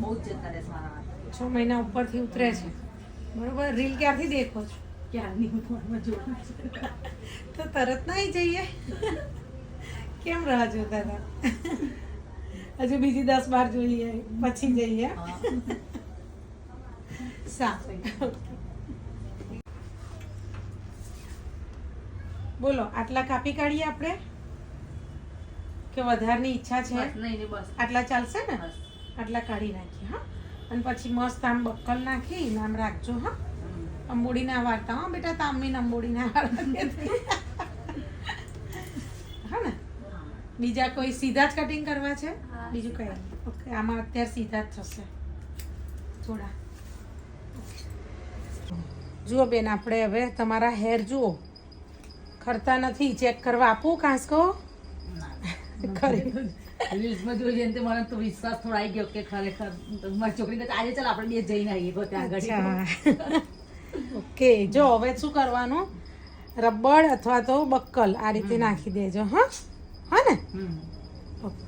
બહુ જ જતા રહેશે મારા માટે 6 મહિના ઉપરથી ઉતરે છે બરોબર. રીલ ક્યારથી દેખો છો? ક્યારની હું ફોનમાં જોઉં છું તો તરત ના જઈએ કેમ રાહ જોતા હતા? હજુ બીજી 10-12 જોઈએ પછી જઈએ. સારું. બોલો આટલા કાપી કાઢીએ આપણે કે વધારની ઈચ્છા છે? બસ નહીં નહીં બસ આટલા ચાલશે ને? બસ આટલા કાઢી નાખીએ. હા, અને પછી મસ્ત આમ બક્કલ નાખી નામ રાખજો. હા, અંબોડી ના વાળતા. હા બેટા, તામની અંબોડી ના વાળતા. હા ને, બીજા કોઈ સીધા જ કટિંગ કરવા છે? બીજું કઈ? ઓકે, આમાં અત્યારે સીધા જ થશે થોડા. જુઓ બેન, આપણે હવે તમારા હેર જુઓ, ખરતા નથી. ચેક કરવા આપું કાંસકો? ખરી રીલ્સમાં જોઈ જઈને તો મને તો વિશ્વાસ થોડો આવી ગયો કે ખરેખર મારી છોકરીને તો આજે ચાલ આપણે બે જઈને આવીએ તો ત્યાં આગળ. ઓકે, જો હવે શું કરવાનું, રબડ અથવા તો બક્કલ આ રીતે નાખી દેજો. હા, હા ને? ઓકે.